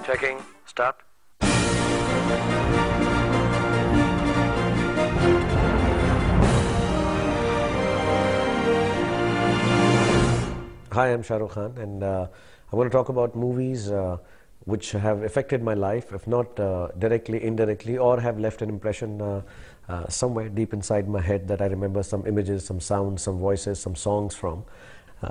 Checking. Start. Hi, I'm Shah Rukh Khan, and I want to talk about movies which have affected my life, if not directly, indirectly, or have left an impression somewhere deep inside my head that I remember some images, some sounds, some voices, some songs from.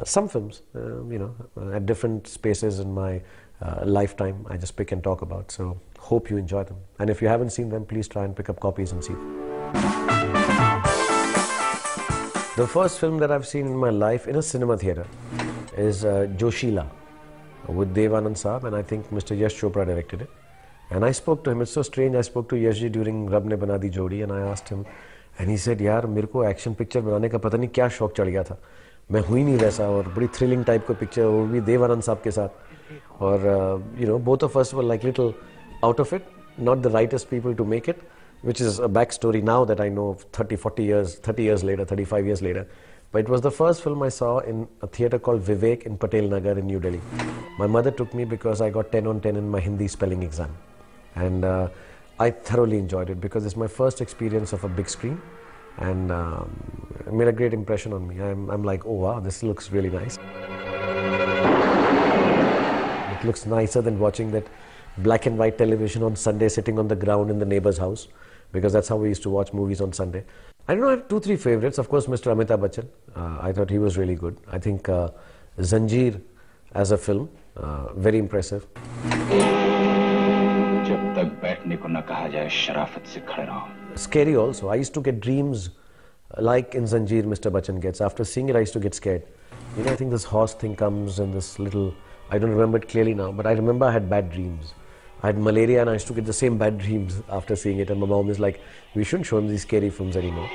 Some films, at different spaces in my lifetime, I just pick and talk about. So, hope you enjoy them. And if you haven't seen them, please try and pick up copies and see them. The first film that I've seen in my life in a cinema theatre is Joshila with Dev Anand Saab, and I think Mr. Yash Chopra directed it. And I spoke to him. It's so strange. I spoke to Yash ji during Rab Ne Bana Di Jodi, and I asked him, and he said, "यार मेरे को action picture बनाने का पता नहीं क्या शौक चढ़ गया था. मैं हुई नहीं वैसा, और बड़ी थ्रिलिंग टाइप का पिक्चर, वो भी देव आनंद साहब के साथ, और both of us were like little out of it, not the rightest people to make it, which is a backstory now that I know 30 years later, 35 years later. But it was the first film I saw in a theatre called Vivek in Patel Nagar in New Delhi. My mother took me because I got 10 on 10 in my Hindi spelling exam, and I thoroughly enjoyed it because it's my first experience of a big screen, and it made a great impression on me. I'm like, oh wow, this looks really nice. It looks nicer than watching that black and white television on Sunday sitting on the ground in the neighbor's house, because that's how we used to watch movies on Sunday. I don't know, I have 2-3 favorites. Of course, Mr. Amitabh Bachchan. I thought he was really good. I think Zanjeer as a film, very impressive. Scary also. I used to get dreams like in Zanjeer Mr. Bachchan gets. After seeing it, I used to get scared. I think this horse thing comes and this little, I don't remember it clearly now, but I remember I had bad dreams. I had malaria and I used to get the same bad dreams after seeing it, and my mom is like, we shouldn't show him these scary films anymore.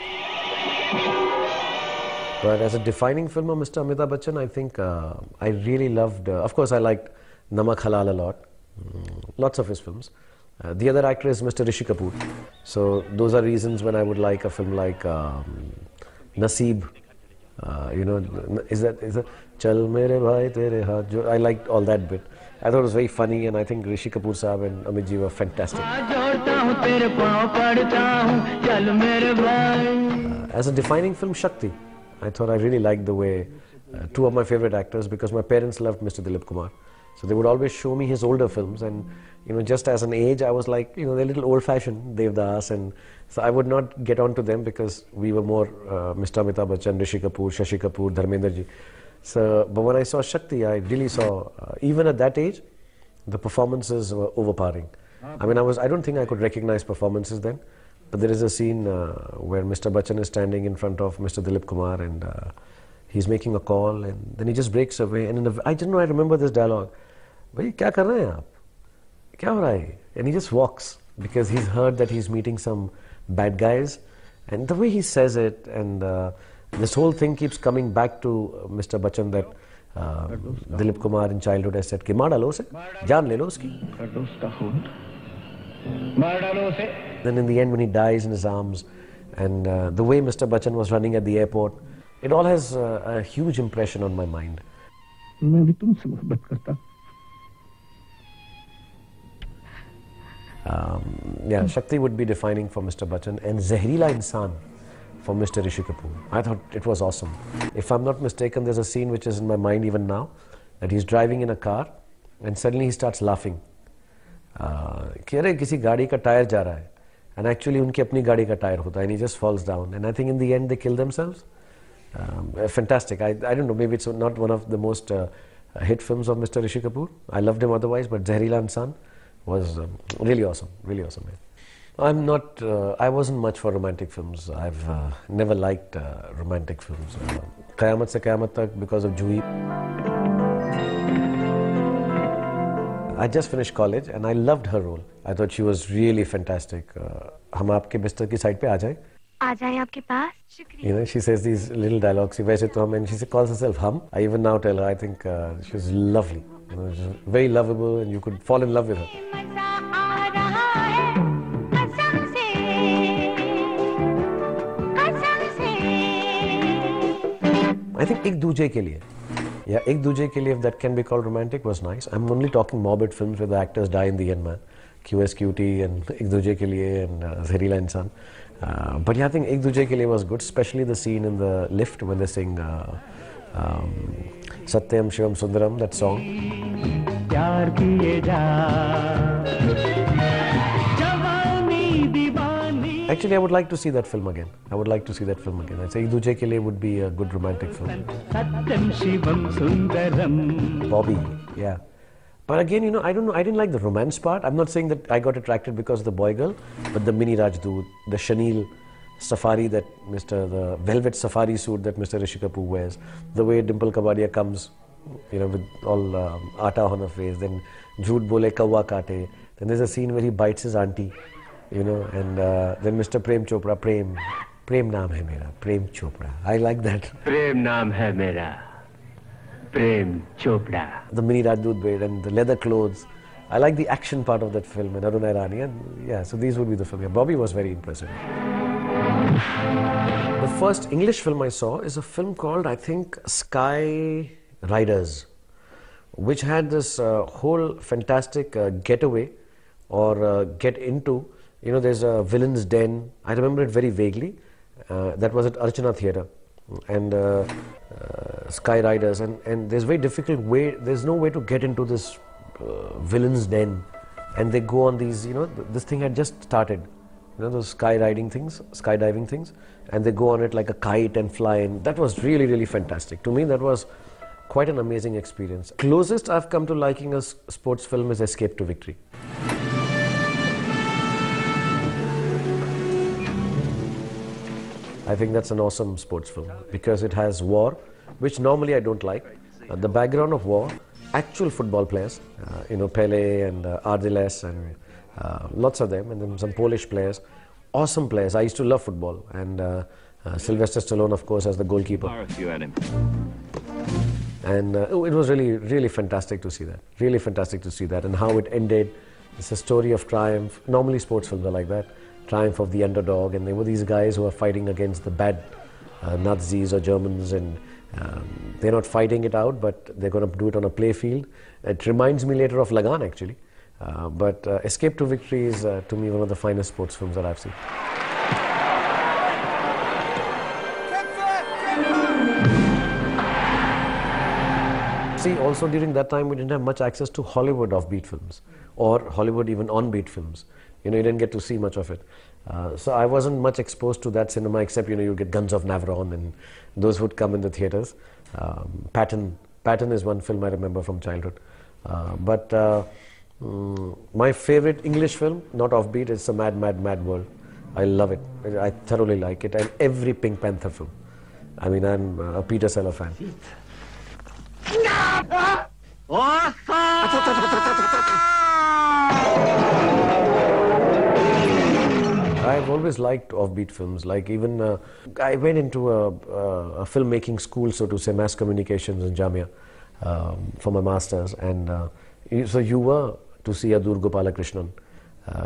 But as a defining film of Mr. Amitabh Bachchan, I think I really loved, of course I liked Namak Halal a lot, lots of his films. The other actor is Mr. Rishi Kapoor. So those are reasons when I would like a film like Naseeb, is that Chal Mere Bhai Tere Haath Jo, I liked all that bit. I thought it was very funny, and I think Rishi Kapoor Saab and Amit ji were fantastic. As a defining film, Shakti. I thought I really liked the way two of my favorite actors, because my parents loved Mr. Dilip Kumar. So they would always show me his older films, and just as an age, I was like, they're a little old-fashioned, Devdas, and so I would not get on to them because we were more Mr. Amitabh Bachchan, Rishi Kapoor, Shashi Kapoor, Dharmendra ji. So, but when I saw Shakti, I really saw, even at that age, the performances were overpowering. I mean, I don't think I could recognize performances then, but there is a scene where Mr. Bachchan is standing in front of Mr. Dilip Kumar, and he's making a call, and then he just breaks away, and I remember this dialogue. Bhai, kya kar rahe hain aap? Kya ho raha hai? And he just walks, because he's heard that he's meeting some bad guys, and the way he says it, and this whole thing keeps coming back to Mr. Bachchan, that Dilip Kumar in childhood has said, ki maar dalo usse, jaan le lo uski. Then in the end, when he dies in his arms, and the way Mr. Bachchan was running at the airport, it all has a huge impression on my mind. Yeah, Shakti would be defining for Mr. Bachchan, and Zehrila Insan for Mr. Rishi Kapoor. I thought it was awesome. If I'm not mistaken, there's a scene which is in my mind even now, that he's driving in a car and suddenly he starts laughing. कि अरे किसी गाड़ी का tyre जा रहा है, and actually उनकी अपनी गाड़ी का टायर होता है, and he just falls down, and I think in the end they kill themselves. Fantastic. I don't know, maybe it's not one of the most hit films of Mr. Rishi Kapoor. I loved him otherwise, but Zehrila Insan was really awesome, man. I wasn't much for romantic films. I've never liked romantic films. Qayamat Se Qayamat Tak, because of Juhi. I just finished college and I loved her role. I thought she was really fantastic. हम आपके बिस्तर की side पे आ जाएं? आ जाएं आपके पास? शुक्रिया. She says these little dialogues. वैसे तो हम, and she calls herself Hum. I even now tell her, I think she was lovely. She's very lovable, and you could fall in love with her. I think एक दूजे के लिए Yeah, Ek Duje Ke Liye, if that can be called romantic, was nice. I'm only talking morbid films where the actors die in the end, man. QSQT and Ek Duje Ke Liye and Zehreela Insan. But yeah, I think Ek Duje Ke Liye was good, especially the scene in the lift when they sing Satyam Shivam Sundaram, that song. Actually, I would like to see that film again. I would like to see that film again. I'd say Ek Duje Ke Liye would be a good romantic film. Bobby, yeah. But again, you know, I don't know, I didn't like the romance part. I'm not saying that I got attracted because of the boy girl, but the mini Rajdoot, the chenille safari that the velvet safari suit that Mr. Rishi Kapoor wears, the way Dimple Kabadia comes, you know, with all aata on her face, then Jhoot Bole Kawa Kate, then there's a scene where he bites his auntie, you know, and then Mr. Prem Chopra, Prem naam hai mera, Prem Chopra. I like that. Prem naam hai mera, Prem Chopra. The mini Rajdoot braid and the leather clothes. I like the action part of that film, and Arun Irani, and yeah, so these would be the film. Yeah, Bobby was very impressive. The first English film I saw is a film called, I think, Sky Riders, which had this whole fantastic getaway or get into. You know, there's a villain's den. I remember it very vaguely. That was at Archana Theatre. And Sky Riders. And there's very difficult way, there's no way to get into this villain's den. And they go on these, you know, this thing had just started. You know, those skydiving things. And they go on it like a kite and fly. And that was really, really fantastic. To me, that was quite an amazing experience. Closest I've come to liking a sports film is Escape to Victory. I think that's an awesome sports film because it has war, which normally I don't like. The background of war, actual football players, you know, Pele and Ardiles and lots of them, and then some Polish players, awesome players. I used to love football, and Sylvester Stallone, of course, as the goalkeeper. And it was really, really fantastic to see that. Really fantastic to see that, and how it ended. It's a story of triumph. Normally sports films are like that. Triumph of the underdog, and there were these guys who are fighting against the bad Nazis or Germans, and they're not fighting it out, but they're going to do it on a play field. It reminds me later of Lagan, actually. But Escape to Victory is, to me, one of the finest sports films that I've seen. See, also during that time, we didn't have much access to Hollywood offbeat films, or Hollywood even on-beat films. You know, you didn't get to see much of it. So I wasn't much exposed to that cinema, except, you know, you get Guns of Navarone, and those would come in the theaters. Patton is one film I remember from childhood. My favorite English film, not offbeat, is The Mad, Mad, Mad World. I love it. I thoroughly like it. And every Pink Panther film. I mean, I'm a Peter Sellers fan. I've always liked offbeat films. Like even I went into a filmmaking school, so to say, mass communications in Jamia for my masters, and so you were to see Adur Gopalakrishnan,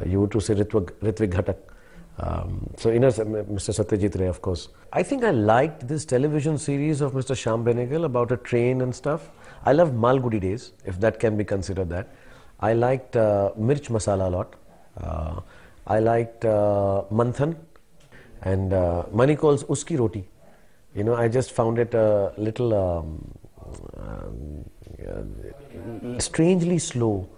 you were to see Ritvik Ghatak. So Mr. Satyajit Ray, of course. I think I liked this television series of Mr. Shyam Benegal about a train and stuff. I loved Malgudi Days, if that can be considered that. I liked Mirch Masala a lot. I liked Manthan and Manikol's Uski Roti. You know, I just found it a little strangely slow,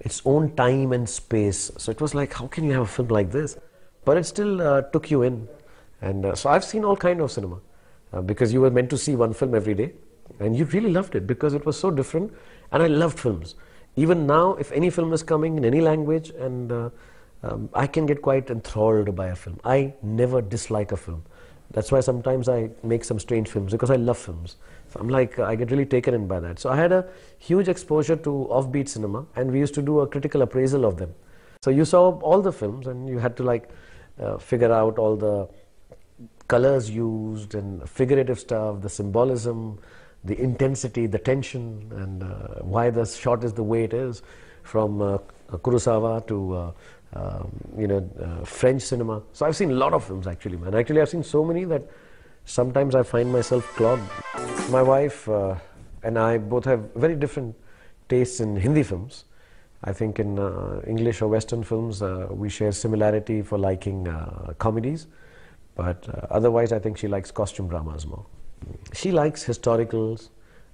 its own time and space. So it was like, how can you have a film like this? But it still took you in. And so I've seen all kind of cinema because you were meant to see one film every day, and you really loved it because it was so different. And I loved films. Even now, if any film is coming in any language, and I can get quite enthralled by a film. I never dislike a film. That's why sometimes I make some strange films, because I love films. So I'm like, I get really taken in by that. So I had a huge exposure to offbeat cinema, and we used to do a critical appraisal of them. So you saw all the films, and you had to like figure out all the colors used and figurative stuff, the symbolism, the intensity, the tension, and why the shot is the way it is, from Kurosawa to French cinema. So I've seen a lot of films actually, man. Actually, I've seen so many that sometimes I find myself clogged. My wife and I both have very different tastes in Hindi films. I think in English or Western films, we share similarity for liking comedies, but otherwise I think she likes costume dramas more. She likes historicals.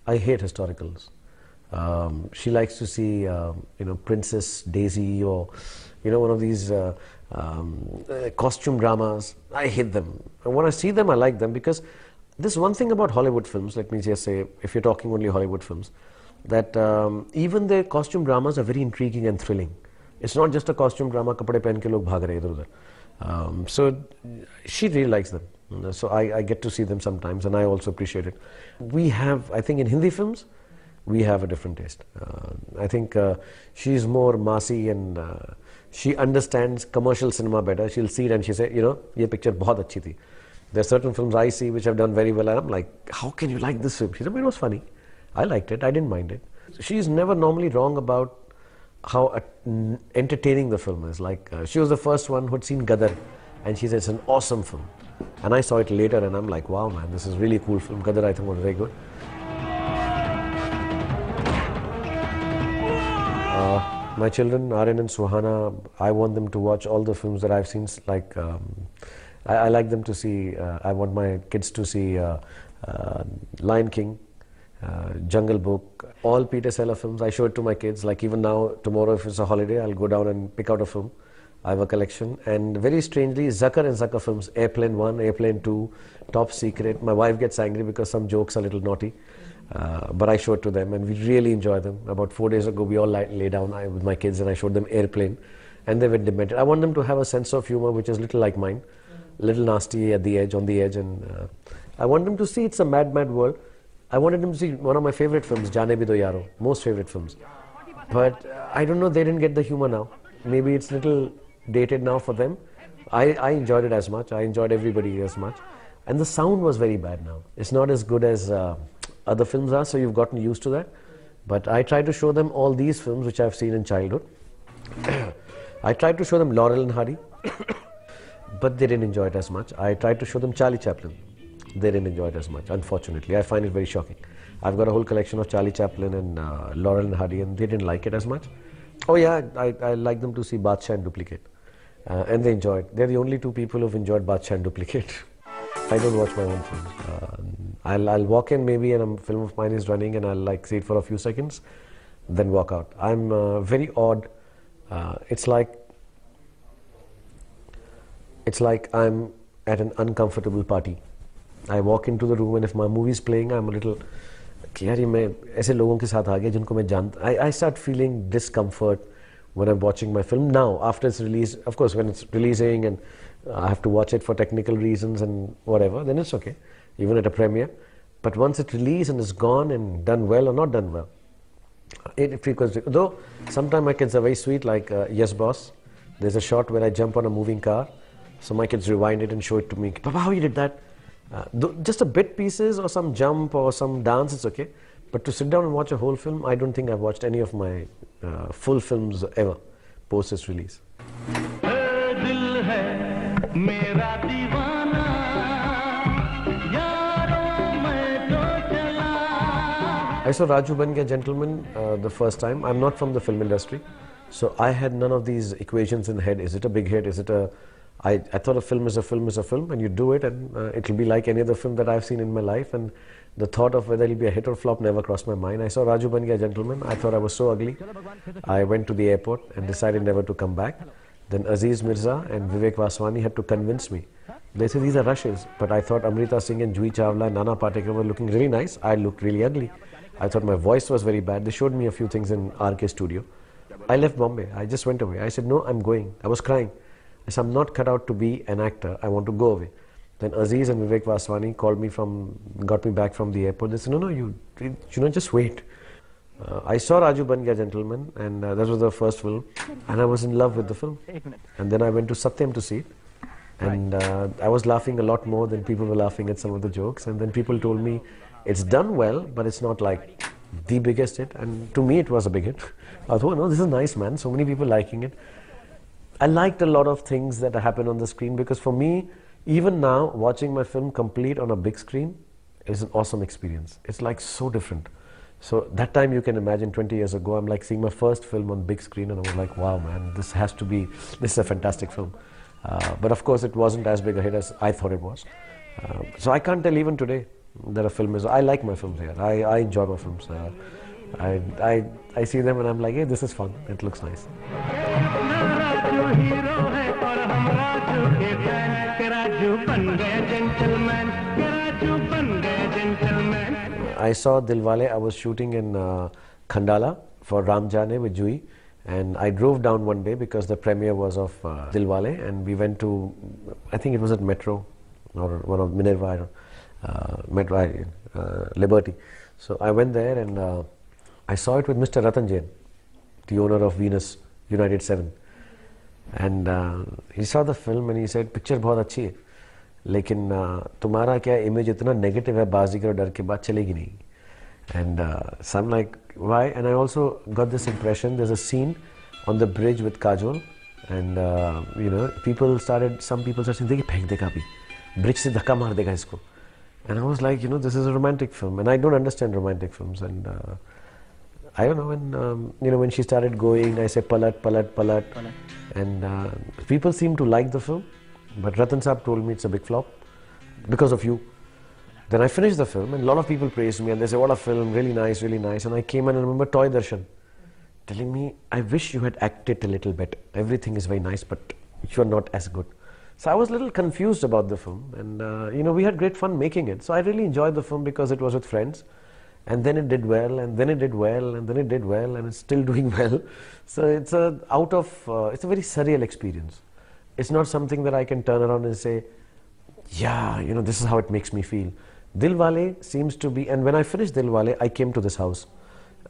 I hate historicals. She likes to see, Princess Daisy or, one of these costume dramas. I hate them. And when I see them, I like them because there's one thing about Hollywood films, let me just say, if you're talking only Hollywood films, that even their costume dramas are very intriguing and thrilling. It's not just a costume drama, kapade pehen ke log bhag rahe idhar udhar. So she really likes them. So I get to see them sometimes, and I also appreciate it. We have, I think in Hindi films, we have a different taste. I think she's more massy and she understands commercial cinema better. She'll see it and she'll say, ye picture bahut achhi thi. There are certain films I see which have done very well, and I'm like, how can you like this film? She said, it was funny. I liked it. I didn't mind it. She's never normally wrong about how entertaining the film is. Like, she was the first one who'd seen Gadar, and she said, it's an awesome film. And I saw it later, and I'm like, wow, man, this is really cool film. Gadar, I think, was very good. My children, Aryan and Suhana, I want them to watch all the films that I've seen. Like, I like them to see, I want my kids to see Lion King, Jungle Book, all Peter Sellers films. I show it to my kids. Like even now, tomorrow if it's a holiday, I'll go down and pick out a film. I have a collection. And very strangely, Zakar and Zakar films, Airplane 1, Airplane 2, Top Secret. My wife gets angry because some jokes are a little naughty. But I show it to them and we really enjoy them. About 4 days ago, we all lay down with my kids and I showed them Airplane. And they were demented. I want them to have a sense of humor which is little like mine. Little nasty at the edge, on the edge. And I want them to see it's a mad, mad world. I wanted them to see one of my favorite films, Jaane Bhi Do Yaro, most favorite films. But I don't know, they didn't get the humor now. Maybe it's a little dated now for them. I enjoyed it as much. I enjoyed everybody as much. And the sound was very bad now. It's not as good as other films are, so you've gotten used to that. But I tried to show them all these films which I've seen in childhood. I tried to show them Laurel and Hardy, but they didn't enjoy it as much. I tried to show them Charlie Chaplin. They didn't enjoy it as much, unfortunately. I find it very shocking. I've got a whole collection of Charlie Chaplin and Laurel and Hardy, and they didn't like it as much. Oh yeah, I like them to see Badshah and Duplicate. And they enjoyed. They're the only two people who've enjoyed Badshah and Duplicate. I don't watch my own films. I'll walk in maybe and a film of mine is running and I'll like see it for a few seconds, then walk out. I'm very odd. It's like I'm at an uncomfortable party. I walk into the room and if my movie is playing, I'm a little, I start feeling discomfort when I'm watching my film. Now, after it's released, of course, when it's releasing and I have to watch it for technical reasons and whatever, then it's okay, even at a premiere. But once it's released and it's gone and done well or not done well, it frequently, though sometimes my kids are very sweet, like Yes Boss. There's a shot where I jump on a moving car, so my kids rewind it and show it to me. Papa, how you did that? Just a bit pieces or some jump or some dance, it's okay. But to sit down and watch a whole film, I don't think I've watched any of my full films ever post its release. I saw Raju Ban Gaya Gentleman the first time. I'm not from the film industry, so I had none of these equations in head. Is it a big hit? Is it a... I thought a film is a film is a film, and you do it and it'll be like any other film that I've seen in my life, and the thought of whether it'll be a hit or flop never crossed my mind. I saw Raju Ban Gaya Gentleman. I thought I was so ugly. I went to the airport and decided never to come back. Then Aziz Mirza and Vivek Vaswani had to convince me. They said these are rushes, but I thought Amrita Singh and Jui Chawla and Nana Patekar were looking really nice. I looked really ugly. I thought my voice was very bad. They showed me a few things in RK studio. I left Bombay. I just went away. I said, no, I'm going. I was crying. I said, I'm not cut out to be an actor. I want to go away. Then Aziz and Vivek Vaswani called me got me back from the airport. They said, no, you just wait. I saw Raju Ban Gaya Gentleman, and that was the first film, and I was in love with the film. And then I went to Satyam to see it, and I was laughing a lot more than people were laughing at some of the jokes. And then people told me, it's done well, but it's not like the biggest hit. And to me, it was a big hit. I thought, no, this is nice, man. So many people liking it. I liked a lot of things that happen on the screen, because for me, even now, watching my film complete on a big screen is an awesome experience. It's like so different. So that time, you can imagine 20 years ago, I'm like seeing my first film on big screen, and I was like, wow, man, this is a fantastic film. But of course, it wasn't as big a hit as I thought it was. So I can't tell even today that a film is. I like my films here. I enjoy my films. I see them and I'm like, hey, this is fun. It looks nice. I saw Dilwale. I was shooting in Khandala for Ram Jaane with Jui, and I drove down one day because the premiere was of Dilwale, and we went to, I think it was at Metro or one of Minerva, Liberty. So I went there and I saw it with Mr. Ratan Jain, the owner of Venus United 7. And he saw the film and he said, picture बहुत अच्छी है, लेकिन तुम्हारा क्या image इतना negative है बाजीगर डर के बाद चलेगी नहीं. And so I'm like, why? And I also got this impression, there's a scene on the bridge with Kajol, and you know, some people started saying, देखिए फेंक देगा अभी, bridge से धक्का मार देगा इसको. And I was like, you know, this is a romantic film, and I don't understand romantic films. And I don't know, when you know, when she started going, I said palat, palat, palat, and people seem to like the film, but Ratan Saab told me it's a big flop because of you. Then I finished the film, and a lot of people praised me, and they said, what a film, really nice, really nice. And I came and I remember Toy Darshan telling me, I wish you had acted a little better. Everything is very nice, but you're not as good. So I was a little confused about the film, and you know, we had great fun making it. So I really enjoyed the film because it was with friends. And then it did well, and then it did well, and then it did well, and it's still doing well. So it's it's a very surreal experience. It's not something that I can turn around and say, yeah, you know, this is how it makes me feel. Dilwale seems to be, and when I finished Dilwale, I came to this house.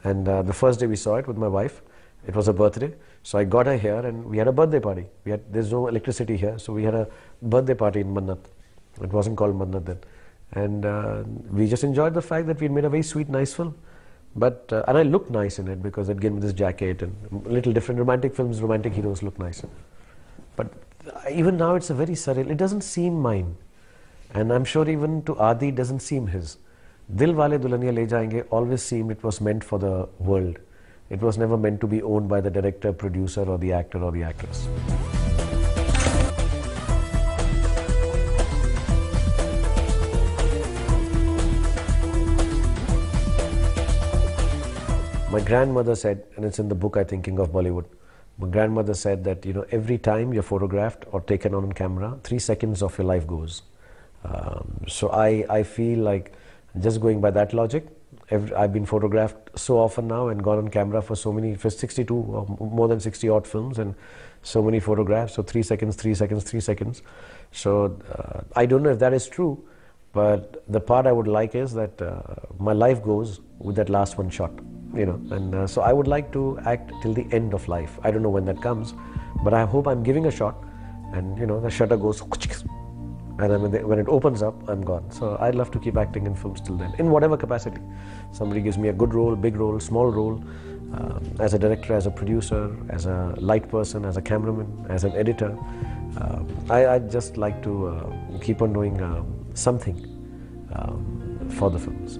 And the first day we saw it with my wife, it was a birthday. So I got her here, and we had a birthday party. There's no electricity here, so we had a birthday party in Mannat. It wasn't called Mannat then. And we just enjoyed the fact that we made a very sweet, nice film. But and I looked nice in it because it gave me this jacket and a little different. Romantic films, romantic heroes look nice. But even now, it's a very surreal. It doesn't seem mine, and I'm sure even to Adi, it doesn't seem his. Dilwale Dulhaniya Le Jayenge always seemed it was meant for the world. It was never meant to be owned by the director, producer, or the actor or the actress. My grandmother said, and it's in the book, I think, King of Bollywood. My grandmother said that, you know, every time you're photographed or taken on camera, 3 seconds of your life goes. So I feel like, just going by that logic, I've been photographed so often now and gone on camera for 62 or more than 60 odd films and so many photographs. So 3 seconds, 3 seconds, 3 seconds. So I don't know if that is true, but the part I would like is that my life goes with that last one shot. You know, and so I would like to act till the end of life. I don't know when that comes, but I hope I'm giving a shot, and you know, the shutter goes, and then when it opens up, I'm gone. So I'd love to keep acting in films till then, in whatever capacity. Somebody gives me a good role, big role, small role, as a director, as a producer, as a light person, as a cameraman, as an editor. I'd just like to keep on doing something for the films.